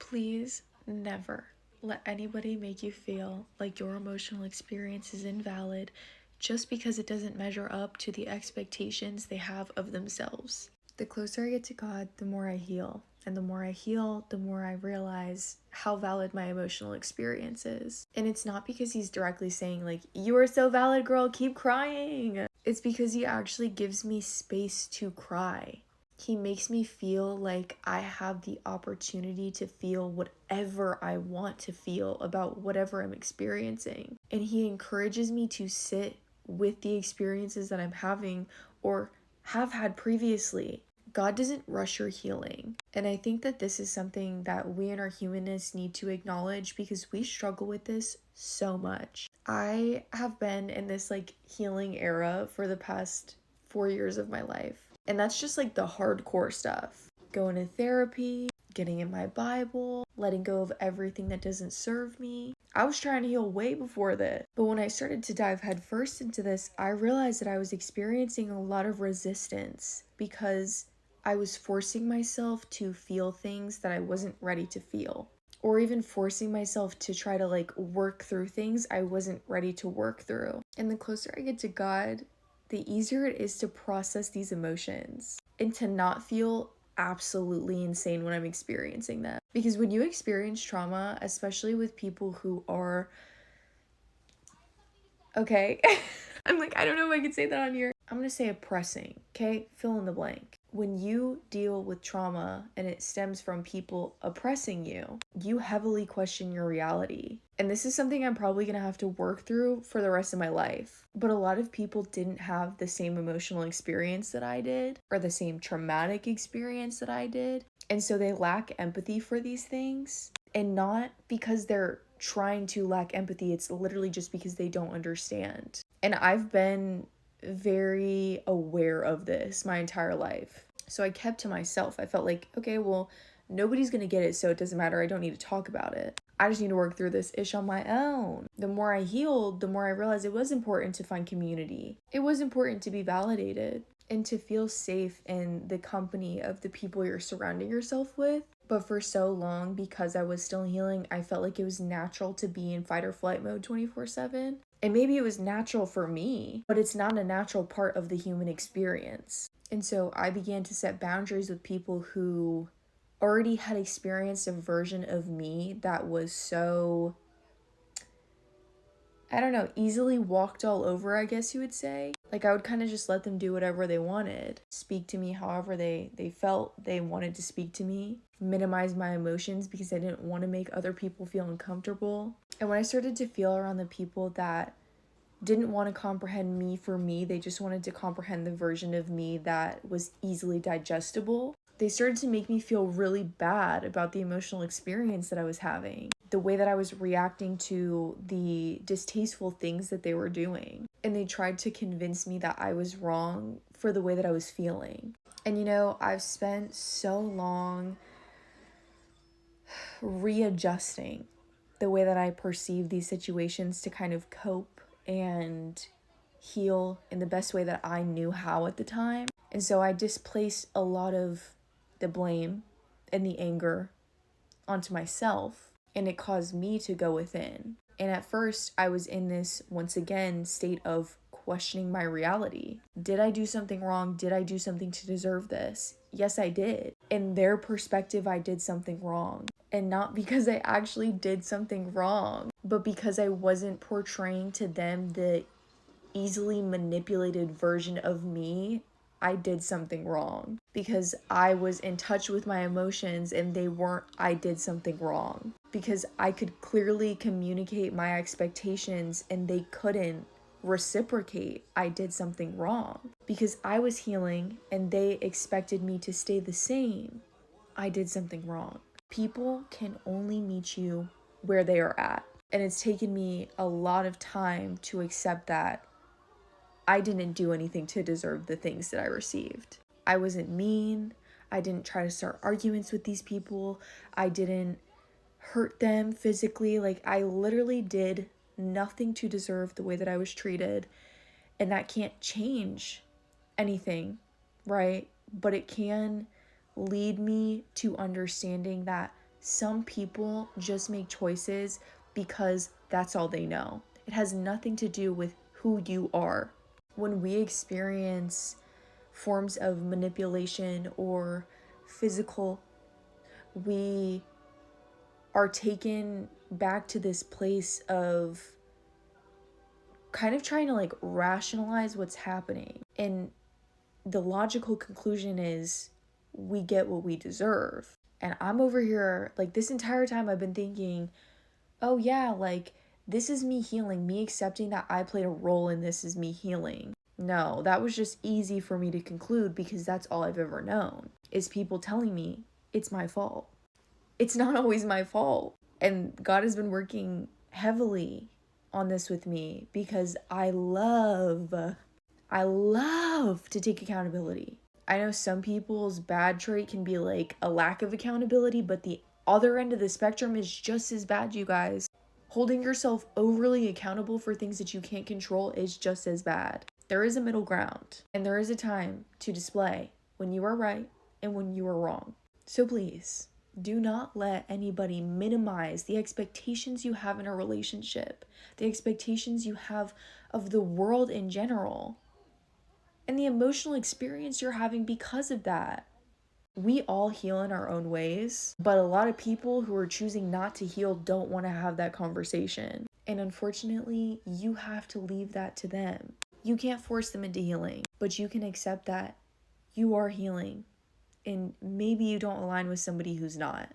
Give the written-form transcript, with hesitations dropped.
Please never let anybody make you feel like your emotional experience is invalid just because it doesn't measure up to the expectations they have of themselves. The closer I get to God, the more I heal. And the more I heal, the more I realize how valid my emotional experience is. And it's not because he's directly saying, like, you are so valid, girl, keep crying. It's because he actually gives me space to cry. He makes me feel like I have the opportunity to feel whatever I want to feel about whatever I'm experiencing. And he encourages me to sit with the experiences that I'm having or have had previously. God doesn't rush your healing. And I think that this is something that we in our humanness need to acknowledge because we struggle with this so much. I have been in this healing era for the past 4 years of my life. And that's just the hardcore stuff. Going to therapy, getting in my Bible, letting go of everything that doesn't serve me. I was trying to heal way before this. But when I started to dive headfirst into this, I realized that I was experiencing a lot of resistance because I was forcing myself to feel things that I wasn't ready to feel. Or even forcing myself to try to work through things I wasn't ready to work through. And the closer I get to God, the easier it is to process these emotions and to not feel absolutely insane when I'm experiencing them. Because when you experience trauma, especially with people who are... Okay. I don't know if I can say that on here. I'm gonna say oppressing, okay? Fill in the blank. When you deal with trauma and it stems from people oppressing you, you heavily question your reality. And this is something I'm probably gonna have to work through for the rest of my life. But a lot of people didn't have the same emotional experience that I did, or the same traumatic experience that I did. And so they lack empathy for these things. And not because they're trying to lack empathy, it's literally just because they don't understand. And I've been very aware of this my entire life. So I kept to myself. I felt like, okay, well, nobody's gonna get it, so it doesn't matter. I don't need to talk about it. I just need to work through this ish on my own. The more I healed, the more I realized it was important to find community. It was important to be validated and to feel safe in the company of the people you're surrounding yourself with. But for so long, because I was still healing, I felt like it was natural to be in fight or flight mode 24/7. And maybe it was natural for me, but it's not a natural part of the human experience. And so I began to set boundaries with people who already had experienced a version of me that was so, I don't know, easily walked all over, I guess you would say. I would kind of just let them do whatever they wanted. Speak to me however they felt they wanted to speak to me. Minimize my emotions because I didn't want to make other people feel uncomfortable. And when I started to feel around the people that didn't want to comprehend me for me, they just wanted to comprehend the version of me that was easily digestible, they started to make me feel really bad about the emotional experience that I was having, the way that I was reacting to the distasteful things that they were doing. And they tried to convince me that I was wrong for the way that I was feeling. And I've spent so long readjusting the way that I perceive these situations to kind of cope and heal in the best way that I knew how at the time. And so I displaced a lot of the blame and the anger onto myself, and it caused me to go within. And at first, I was in this, once again, state of questioning my reality. Did I do something wrong? Did I do something to deserve this? Yes, I did. In their perspective, I did something wrong. And not because I actually did something wrong, but because I wasn't portraying to them the easily manipulated version of me. I did something wrong because I was in touch with my emotions and they weren't. I did something wrong because I could clearly communicate my expectations and they couldn't reciprocate. I did something wrong because I was healing and they expected me to stay the same. I did something wrong. People can only meet you where they are at. And it's taken me a lot of time to accept that I didn't do anything to deserve the things that I received. I wasn't mean. I didn't try to start arguments with these people. I didn't hurt them physically. I literally did nothing to deserve the way that I was treated. And that can't change anything, right? But it can lead me to understanding that Some people just make choices because that's all they know. It has nothing to do with who you are. When we experience forms of manipulation or physical, we are taken back to this place of kind of trying to like rationalize what's happening. And the logical conclusion is we get what we deserve. And I'm over here, like, this entire time I've been thinking, oh yeah, like, this is me healing. Me accepting that I played a role in this is me healing. No, that was just easy for me to conclude because that's all I've ever known, is people telling me it's my fault. It's not always my fault. And God has been working heavily on this with me because I love to take accountability. I know some people's bad trait can be like a lack of accountability, but the other end of the spectrum is just as bad, you guys. Holding yourself overly accountable for things that you can't control is just as bad. There is a middle ground, and there is a time to display when you are right and when you are wrong. So please, do not let anybody minimize the expectations you have in a relationship, the expectations you have of the world in general, and the emotional experience you're having because of that. We all heal in our own ways, but a lot of people who are choosing not to heal don't want to have that conversation. And unfortunately, you have to leave that to them. You can't force them into healing, but you can accept that you are healing and maybe you don't align with somebody who's not.